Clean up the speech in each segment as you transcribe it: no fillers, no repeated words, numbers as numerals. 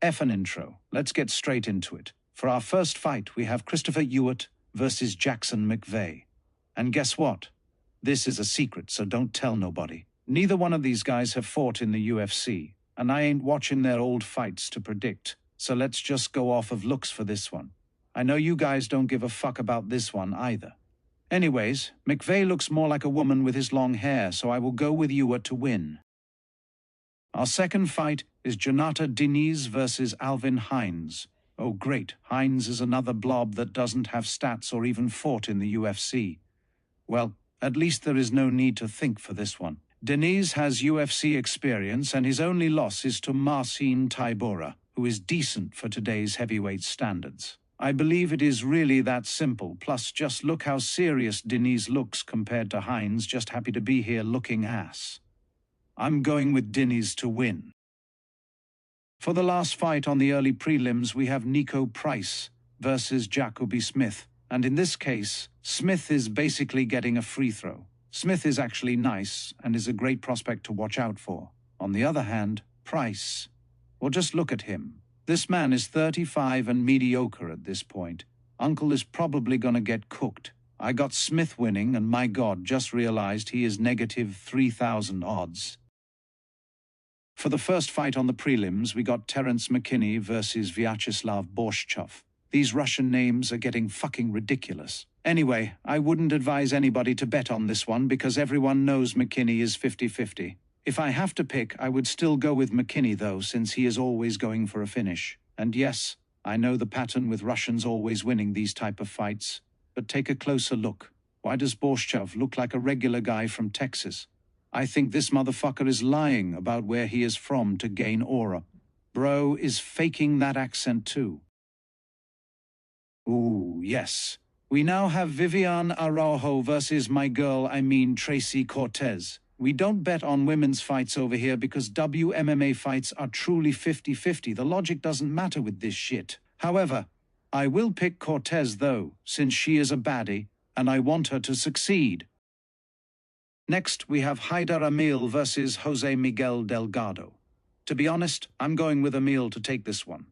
F an intro. Let's get straight into it. For our first fight, we have Christopher Ewart versus Jackson McVeigh. And guess what? This is a secret, so don't tell nobody. Neither one of these guys have fought in the UFC, and I ain't watching their old fights to predict, so let's just go off of looks for this one. I know you guys don't give a fuck about this one either. Anyways, McVeigh looks more like a woman with his long hair, so I will go with Ewart to win. Our second fight is Jonata Diniz versus Alvin Hines. Oh great, Hines is another blob that doesn't have stats or even fought in the UFC. Well, at least there is no need to think for this one. Diniz has UFC experience and his only loss is to Marcin Tybura, who is decent for today's heavyweight standards. I believe it is really that simple, plus just look how serious Diniz looks compared to Hines just happy to be here looking ass. I'm going with Diniz to win. For the last fight on the early prelims, we have Nico Price versus Jacoby Smith. And in this case, Smith is basically getting a free throw. Smith is actually nice and is a great prospect to watch out for. On the other hand, Price, well, just look at him. This man is 35 and mediocre at this point. Uncle is probably gonna get cooked. I got Smith winning and my God, just realized he is negative 3,000 odds. For the first fight on the prelims, we got Terence McKinney versus Vyacheslav Borshchov. These Russian names are getting fucking ridiculous. Anyway, I wouldn't advise anybody to bet on this one because everyone knows McKinney is 50-50. If I have to pick, I would still go with McKinney though, since he is always going for a finish. And yes, I know the pattern with Russians always winning these type of fights. But take a closer look. Why does Borshchov look like a regular guy from Texas? I think this motherfucker is lying about where he is from to gain aura. Bro is faking that accent too. Ooh, yes. We now have Viviane Araujo versus Tracy Cortez. We don't bet on women's fights over here because WMMA fights are truly 50-50. The logic doesn't matter with this shit. However, I will pick Cortez though, since she is a baddie, and I want her to succeed. Next, we have Haidar Emil versus Jose Miguel Delgado. To be honest, I'm going with Emil to take this one.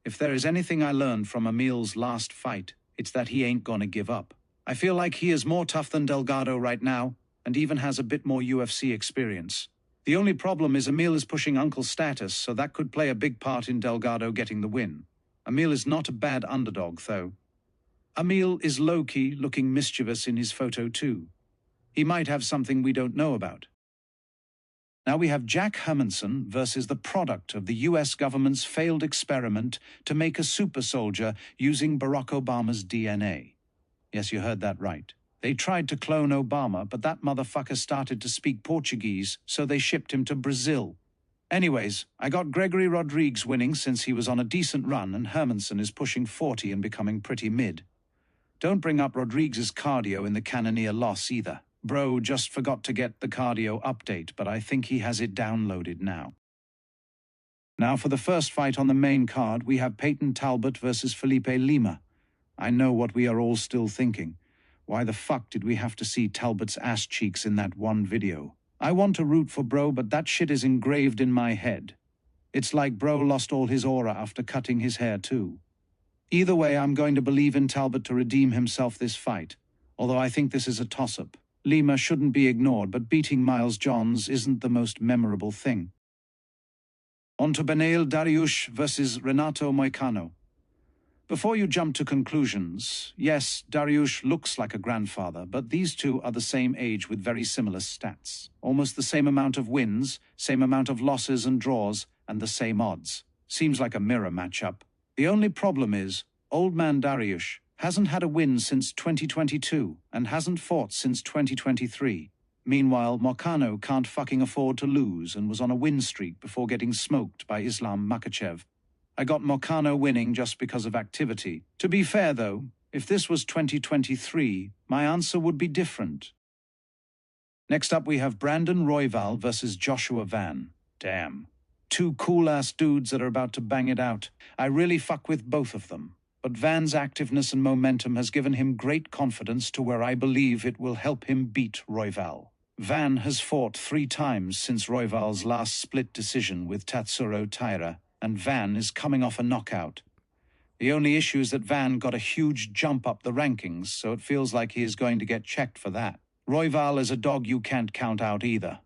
If there is anything I learned from Emil's last fight, it's that he ain't gonna give up. I feel like he is more tough than Delgado right now, and even has a bit more UFC experience. The only problem is Emil is pushing Uncle status, so that could play a big part in Delgado getting the win. Emil is not a bad underdog, though. Emil is low-key looking mischievous in his photo too. He might have something we don't know about. Now we have Jack Hermanson versus the product of the US government's failed experiment to make a super soldier using Barack Obama's DNA. Yes, you heard that right. They tried to clone Obama, but that motherfucker started to speak Portuguese, so they shipped him to Brazil. Anyways, I got Gregory Rodriguez winning since he was on a decent run and Hermanson is pushing 40 and becoming pretty mid. Don't bring up Rodriguez's cardio in the Cannoneer loss either. Bro just forgot to get the cardio update, but I think he has it downloaded now. Now for the first fight on the main card, we have Peyton Talbot versus Felipe Lima. I know what we are all still thinking. Why the fuck did we have to see Talbot's ass cheeks in that one video? I want to root for bro, but that shit is engraved in my head. It's like bro lost all his aura after cutting his hair too. Either way, I'm going to believe in Talbot to redeem himself this fight, although I think this is a toss-up. Lima shouldn't be ignored, but beating Miles Johns isn't the most memorable thing. On to Beneil Dariush versus Renato Moicano. Before you jump to conclusions, yes, Dariush looks like a grandfather, but these two are the same age with very similar stats. Almost the same amount of wins, same amount of losses and draws, and the same odds. Seems like a mirror matchup. The only problem is, old man Dariush hasn't had a win since 2022 and hasn't fought since 2023. Meanwhile, Moicano can't fucking afford to lose and was on a win streak before getting smoked by Islam Makhachev. I got Moicano winning just because of activity. To be fair though, if this was 2023, my answer would be different. Next up we have Brandon Royval versus Joshua Van. Damn. Two cool-ass dudes that are about to bang it out. I really fuck with both of them. But Van's activeness and momentum has given him great confidence to where I believe it will help him beat Royval. Van has fought 3 times since Royval's last split decision with Tatsuro Taira, and Van is coming off a knockout. The only issue is that Van got a huge jump up the rankings, so it feels like he is going to get checked for that. Royval is a dog you can't count out either.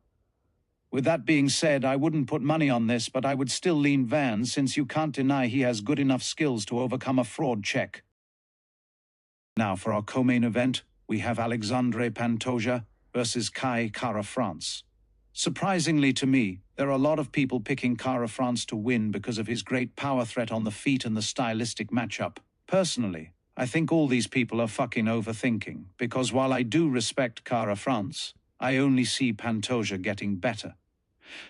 With that being said, I wouldn't put money on this, but I would still lean Van since you can't deny he has good enough skills to overcome a fraud check. Now for our co-main event, we have Alexandre Pantoja versus Kai Kara-France. Surprisingly to me, there are a lot of people picking Kara-France to win because of his great power threat on the feet and the stylistic matchup. Personally, I think all these people are fucking overthinking, because while I do respect Kara-France, I only see Pantoja getting better.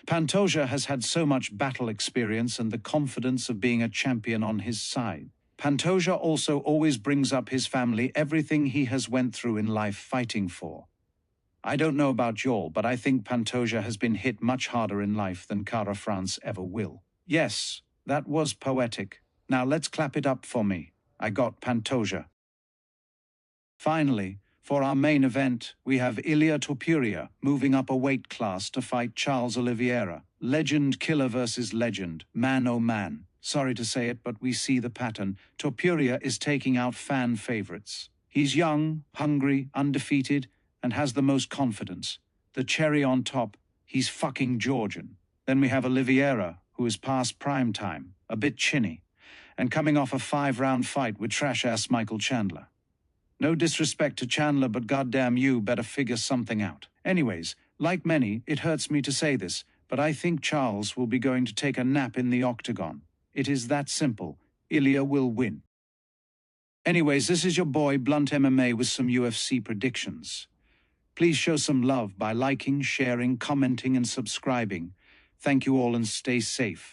Pantoja has had so much battle experience and the confidence of being a champion on his side. Pantoja also always brings up his family, everything he has went through in life fighting for. I don't know about y'all, but I think Pantoja has been hit much harder in life than Kara-France ever will. Yes, that was poetic. Now let's clap it up for me. I got Pantoja. Finally, for our main event, we have Ilia Topuria moving up a weight class to fight Charles Oliveira. Legend killer versus legend, man oh man. Sorry to say it, but we see the pattern. Topuria is taking out fan favorites. He's young, hungry, undefeated, and has the most confidence. The cherry on top, he's fucking Georgian. Then we have Oliveira, who is past prime time, a bit chinny, and coming off a 5-round fight with trash-ass Michael Chandler. No disrespect to Chandler, but goddamn you better figure something out. Anyways, like many, it hurts me to say this, but I think Charles will be going to take a nap in the octagon. It is that simple. Ilia will win. Anyways, this is your boy Blunt MMA with some UFC predictions. Please show some love by liking, sharing, commenting, and subscribing. Thank you all and stay safe.